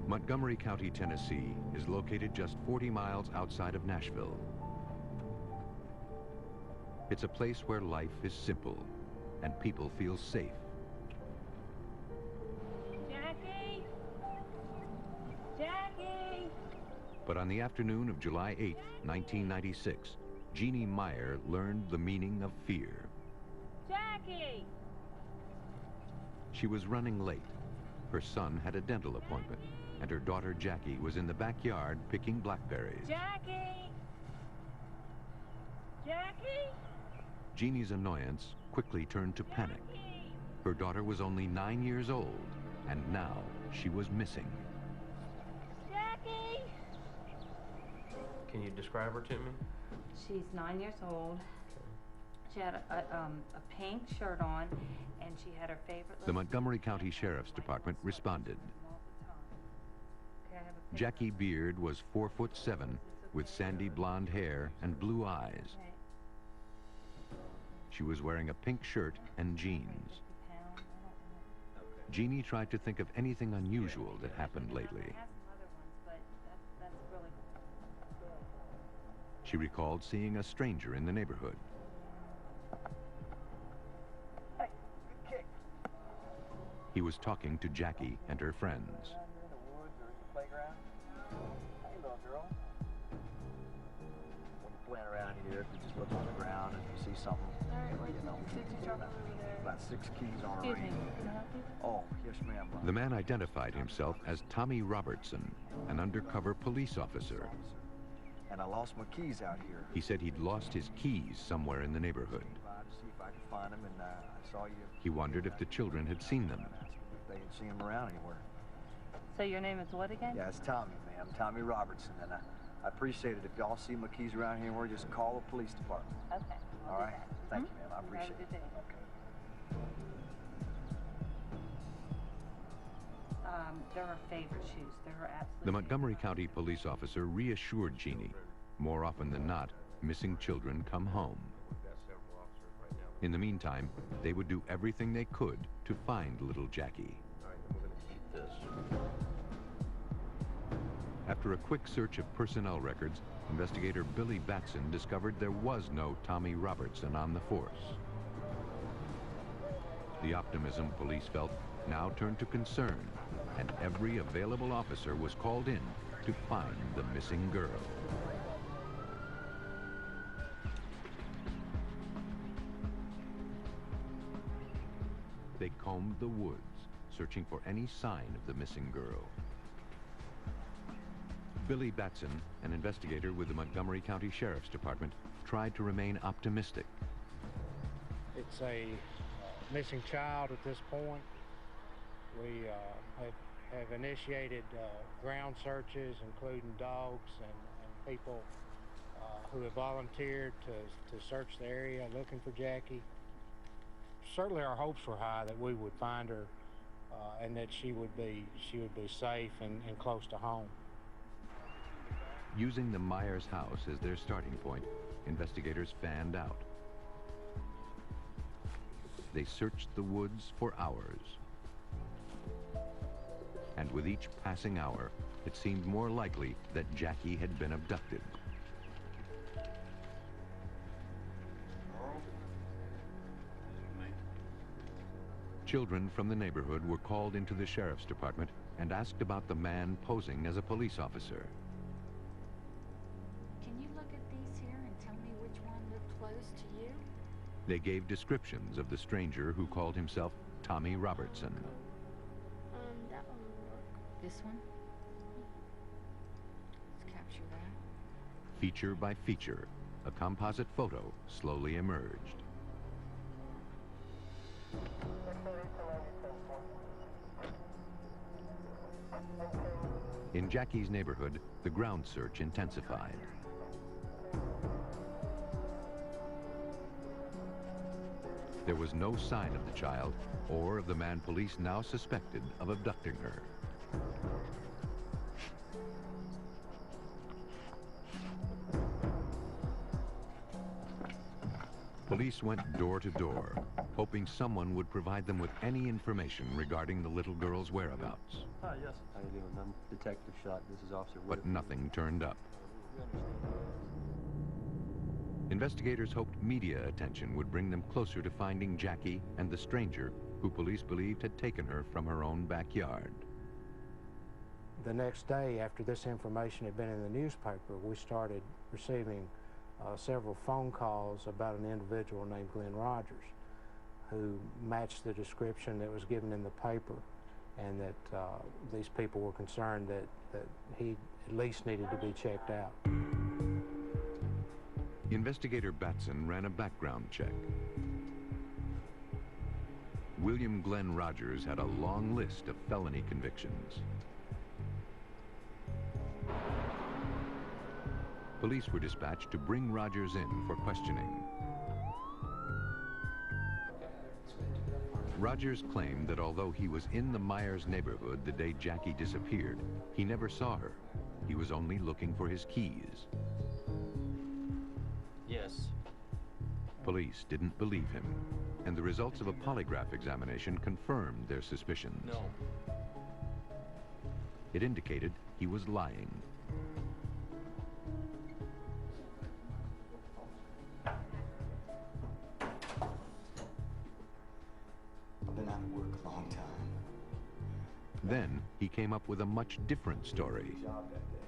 Montgomery County, Tennessee is located just 40 miles outside of Nashville. It's a place where life is simple and people feel safe. Jackie! Jackie! But on the afternoon of July 8, 1996, Jeannie Meyer learned the meaning of fear. Jackie! She was running late. Her son had a dental appointment, and her daughter Jackie was in the backyard picking blackberries. Jackie! Jackie! Jeannie's annoyance quickly turned to panic. Jackie! Her daughter was only 9 years old, and now she was missing. Jackie! Can you describe her to me? She's 9 years old. She had a pink shirt on, and she had her favorite... The Montgomery County Sheriff's Department responded. Jackie Beard was 4'7", with sandy blonde hair and blue eyes. She was wearing a pink shirt and jeans. Jeannie tried to think of anything unusual that happened lately. She recalled seeing a stranger in the neighborhood. Hey, good kick. He was talking to Jackie and her friends. In the woods or in the playground? Hey, little girl. When you're playing around here, if you just look on the ground and if you see something, you know, about 6 keys on a ring. Oh, yes, ma'am. The man identified himself as Tommy Robertson, an undercover police officer. And I lost my keys out here. He said he'd lost his keys somewhere in the neighborhood. To see if I could find them, and I saw you. He wondered if the children had seen them. If they had seen them around anywhere. So your name is what again? Yeah, it's Tommy, ma'am. Tommy Robertson. And I appreciate it if y'all see my keys around here anywhere, just call the police department. Okay. All right? Thank you, ma'am. I appreciate it. Okay. They're her favorite shoes. They're her absolute The Montgomery County police officer reassured Jeannie, more often than not, missing children come home. In the meantime, they would do everything they could to find little Jackie. After a quick search of personnel records, investigator Billy Batson discovered there was no Tommy Robertson on the force. The optimism police felt now turned to concern, and every available officer was called in to find the missing girl. They combed the woods, searching for any sign of the missing girl. Billy Batson, an investigator with the Montgomery County Sheriff's Department, tried to remain optimistic. It's a missing child at this point. We have initiated ground searches, including dogs and people who have volunteered to search the area looking for Jackie. Certainly our hopes were high that we would find her and that she would be safe and close to home. Using the Myers house as their starting point, investigators fanned out. They searched the woods for hours. And with each passing hour, it seemed more likely that Jackie had been abducted. Children from the neighborhood were called into the sheriff's department and asked about the man posing as a police officer. Can you look at these here and tell me which one looked close to you? They gave descriptions of the stranger who called himself Tommy Robertson. That one will work. This one? Let's capture that. Feature by feature, a composite photo slowly emerged. In Jackie's neighborhood, the ground search intensified. There was no sign of the child or of the man police now suspected of abducting her. Police went door to door, hoping someone would provide them with any information regarding the little girl's whereabouts. Hi, yes. How you doing? I'm Detective Shot. This is Officer But nothing turned up. Investigators hoped media attention would bring them closer to finding Jackie and the stranger who police believed had taken her from her own backyard. The next day, after this information had been in the newspaper, we started receiving several phone calls about an individual named Glenn Rogers, who matched the description that was given in the paper, and that these people were concerned that he at least needed to be checked out. Investigator Batson ran a background check. William Glenn Rogers had a long list of felony convictions. Police were dispatched to bring Rogers in for questioning. Rogers claimed that although he was in the Myers neighborhood the day Jackie disappeared, he never saw her. He was only looking for his keys. Yes. Police didn't believe him, and the results of a polygraph examination confirmed their suspicions. No. It indicated he was lying. I've been out of work a long time. Then he came up with a much different story. Job that day.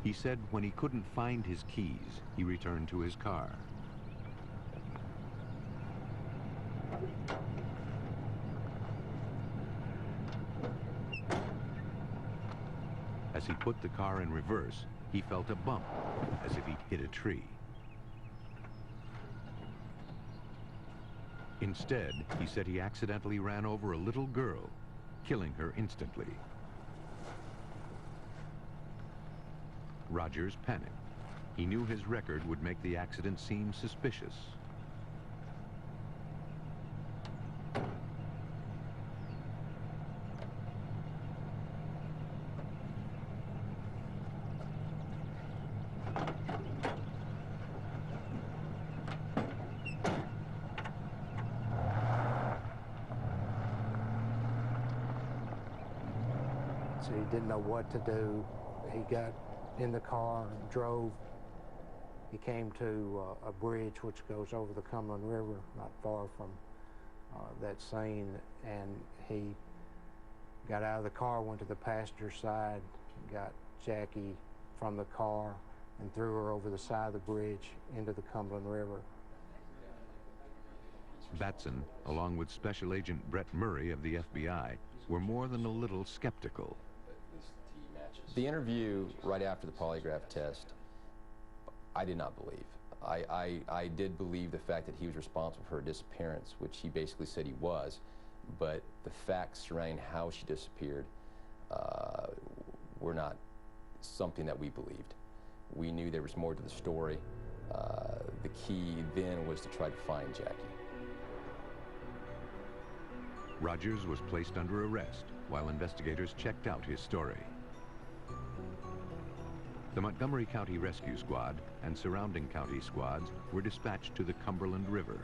He said when he couldn't find his keys, he returned to his car. As he put the car in reverse, he felt a bump, as if he'd hit a tree. Instead, he said he accidentally ran over a little girl, killing her instantly. Rogers panicked. He knew his record would make the accident seem suspicious. So he didn't know what to do. He got in the car and drove. He came to a bridge which goes over the Cumberland River, not far from that scene, and he got out of the car, went to the passenger side, got Jackie from the car, and threw her over the side of the bridge into the Cumberland River. Batson, along with Special Agent Brett Murray of the FBI, were more than a little skeptical. The interview right after the polygraph test, I did not believe. I did believe the fact that he was responsible for her disappearance, which he basically said he was, but the facts surrounding how she disappeared were not something that we believed. We knew there was more to the story. The key then was to try to find Jackie. Rogers was placed under arrest while investigators checked out his story. The Montgomery County Rescue Squad and surrounding county squads were dispatched to the Cumberland River.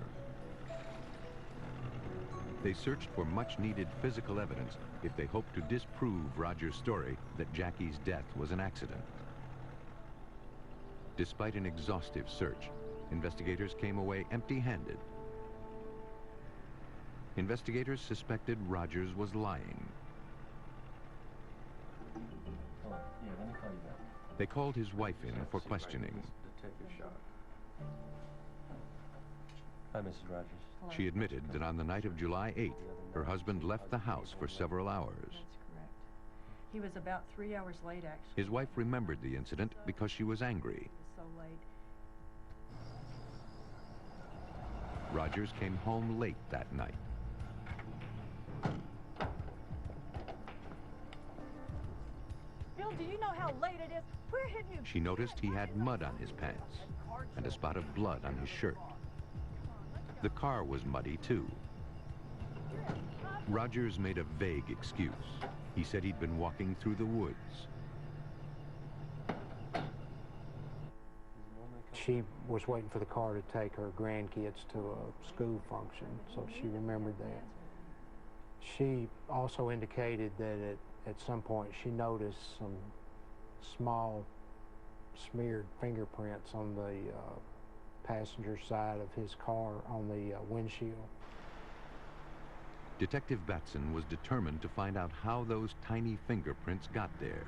They searched for much-needed physical evidence if they hoped to disprove Rogers' story that Jackie's death was an accident. Despite an exhaustive search, investigators came away empty-handed. Investigators suspected Rogers was lying. Oh, yeah, let me call you back. They called his wife in for questioning. Detective Shot. Hi, Mrs. Rogers. She admitted that on the night of July 8th, her husband left the house for several hours. That's correct. He was about 3 hours late, actually. His wife remembered the incident because she was angry. He was so late. Rogers came home late that night. Bill, do you know how late it is? Where have you... She noticed he had mud on his pants and a spot of blood on his shirt. The car was muddy, too. Rogers made a vague excuse. He said he'd been walking through the woods. she was waiting for the car to take her grandkids to a school function, so she remembered that. She also indicated that at some point she noticed some small smeared fingerprints on the passenger side of his car on the windshield. Detective Batson was determined to find out how those tiny fingerprints got there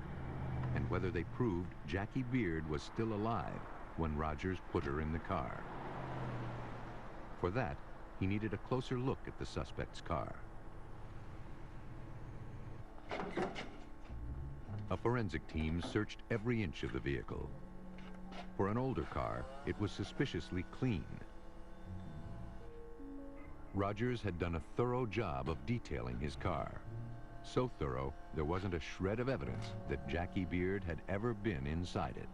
and whether they proved Jackie Beard was still alive when Rogers put her in the car. For that, he needed a closer look at the suspect's car. A forensic team searched every inch of the vehicle. For an older car, it was suspiciously clean. Rogers had done a thorough job of detailing his car. So thorough, there wasn't a shred of evidence that Jackie Beard had ever been inside it.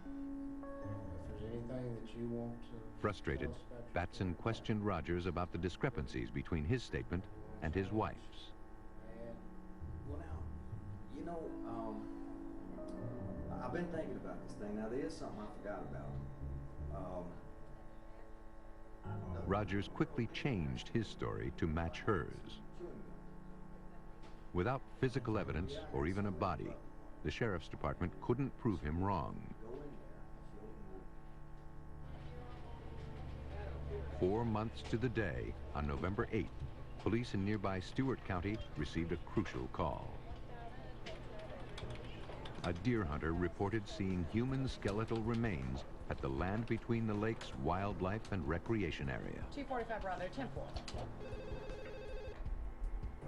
If there's anything that you want to... Frustrated, Batson questioned Rogers about the discrepancies between his statement and his wife's. Well, now, you know, I've been thinking about this thing. Now, there is something I forgot about. Rogers quickly changed his story to match hers. Without physical evidence or even a body, the sheriff's department couldn't prove him wrong. 4 months to the day, on November 8th, police in nearby Stewart County received a crucial call. A deer hunter reported seeing human skeletal remains at the Land Between the Lakes Wildlife and Recreation Area. 245 Bravo, 10-4.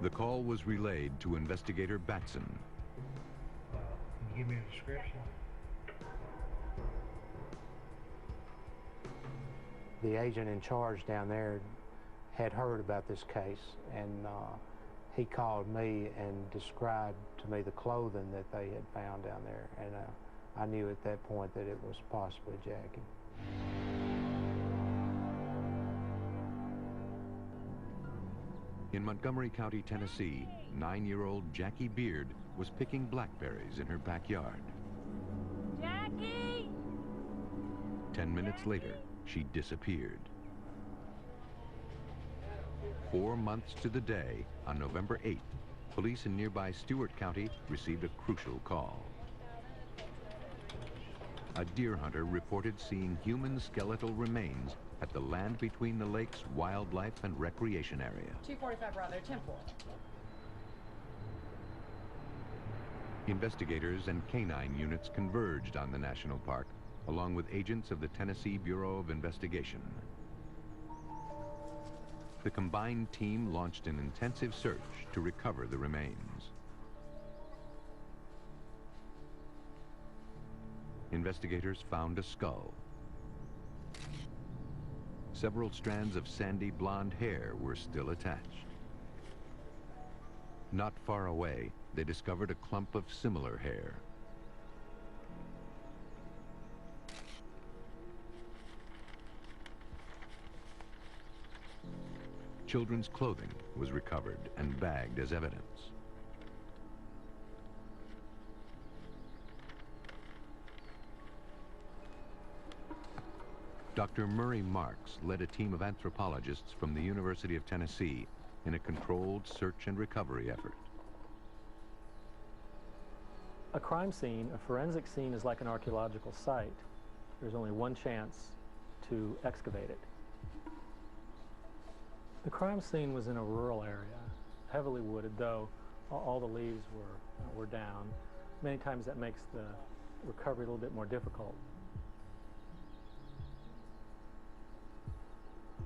The call was relayed to investigator Batson. Can you give me a description? The agent in charge down there had heard about this case, and he called me and described to me the clothing that they had found down there, and I knew at that point that it was possibly Jackie. In Montgomery County, Tennessee, 9-year-old Jackie Beard was picking blackberries in her backyard. Jackie! 10 minutes later, she disappeared. 4 months to the day, on November 8th, police in nearby Stewart County received a crucial call. A deer hunter reported seeing human skeletal remains at the Land Between the Lakes Wildlife and Recreation Area. 245 Bravo, 10-4. Investigators and canine units converged on the national park, along with agents of the Tennessee Bureau of Investigation. The combined team launched an intensive search to recover the remains. Investigators found a skull. Several strands of sandy blonde hair were still attached. Not far away, they discovered a clump of similar hair. Children's clothing was recovered and bagged as evidence. Dr. Murray Marks led a team of anthropologists from the University of Tennessee in a controlled search and recovery effort. A crime scene, a forensic scene, is like an archaeological site. There's only one chance to excavate it. The crime scene was in a rural area, heavily wooded, though all the leaves were down. Many times that makes the recovery a little bit more difficult.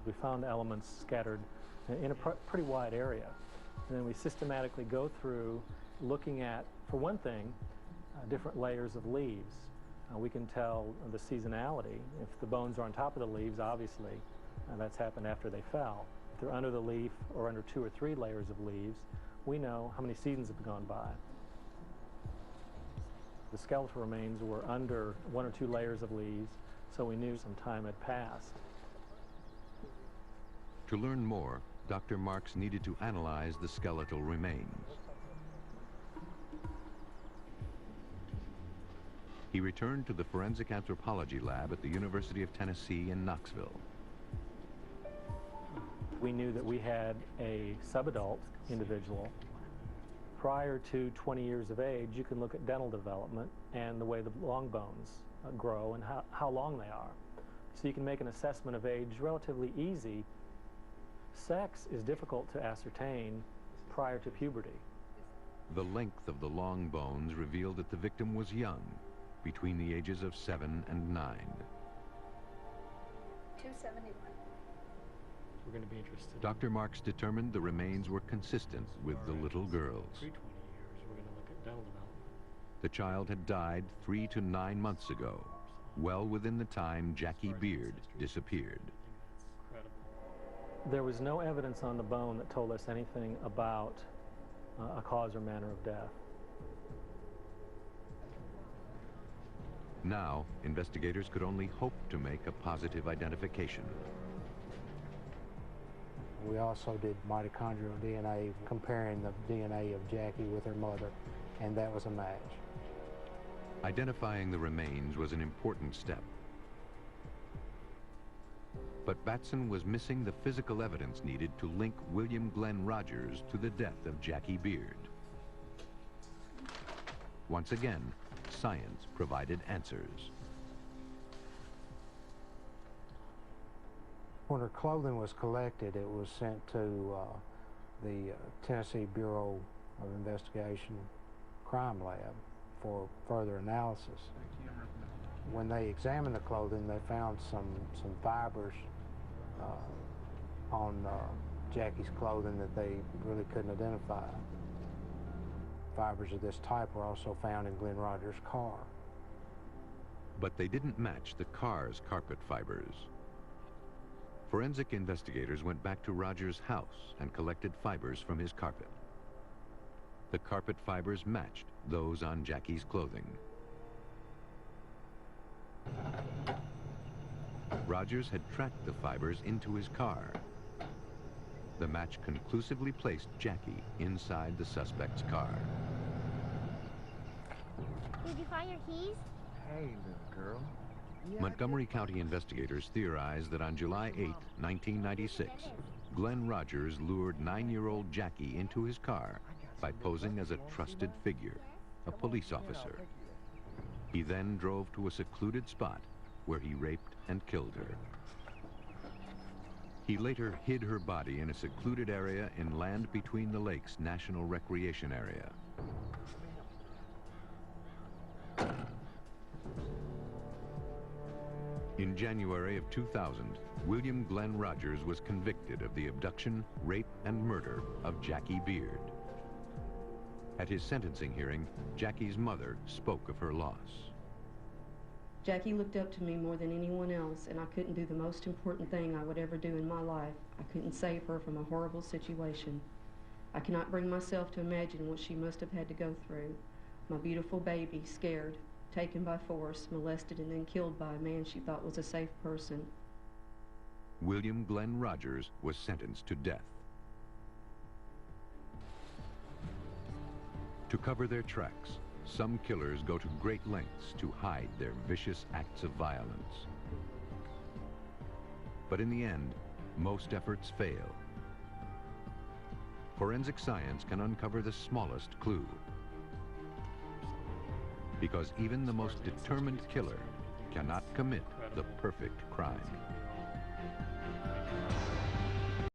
We found elements scattered in a pretty wide area. And then we systematically go through looking at, for one thing, different layers of leaves. We can tell the seasonality. If the bones are on top of the leaves, obviously, that's happened after they fell. If they're under the leaf or under 2 or 3 layers of leaves, we know how many seasons have gone by. The skeletal remains were under 1 or 2 layers of leaves, so we knew some time had passed. To learn more, Dr. Marks needed to analyze the skeletal remains. He returned to the forensic anthropology lab at the University of Tennessee in Knoxville. We knew that we had a subadult individual. Prior to 20 years of age, you can look at dental development and the way the long bones grow and how long they are. So you can make an assessment of age relatively easy. Sex is difficult to ascertain prior to puberty. The length of the long bones revealed that the victim was young, between the ages of 7 and 9. 271. We're going to be interested. Dr. Marks determined the remains were consistent with the little girls. Pre-20 years, we're going to look at dental development. The child had died 3 to 9 months ago, well within the time Jackie Beard disappeared. There was no evidence on the bone that told us anything about a cause or manner of death. Now, investigators could only hope to make a positive identification. We also did mitochondrial DNA, comparing the DNA of Jackie with her mother, and that was a match. Identifying the remains was an important step. But Batson was missing the physical evidence needed to link William Glenn Rogers to the death of Jackie Beard. Once again, science provided answers. When her clothing was collected, it was sent to the Tennessee Bureau of Investigation Crime Lab for further analysis. When they examined the clothing, they found some fibers on Jackie's clothing that they really couldn't identify. Fibers of this type were also found in Glenn Rogers' car. But they didn't match the car's carpet fibers. Forensic investigators went back to Rogers' house and collected fibers from his carpet. The carpet fibers matched those on Jackie's clothing. Rogers had tracked the fibers into his car. The match conclusively placed Jackie inside the suspect's car. Did you find your keys? Hey, little girl. Montgomery County investigators theorized that on July 8, 1996, Glenn Rogers lured 9-year-old Jackie into his car by posing as a trusted figure, a police officer. He then drove to a secluded spot where he raped and killed her. He later hid her body in a secluded area in Land Between the Lakes National Recreation Area. In January of 2000, William Glenn Rogers was convicted of the abduction, rape, and murder of Jackie Beard. At his sentencing hearing, Jackie's mother spoke of her loss. Jackie looked up to me more than anyone else, and I couldn't do the most important thing I would ever do in my life. I couldn't save her from a horrible situation. I cannot bring myself to imagine what she must have had to go through. My beautiful baby, scared, taken by force, molested, and then killed by a man she thought was a safe person. William Glenn Rogers was sentenced to death. To cover their tracks, some killers go to great lengths to hide their vicious acts of violence. But in the end, most efforts fail. Forensic science can uncover the smallest clue. Because even the most determined killer cannot commit the perfect crime.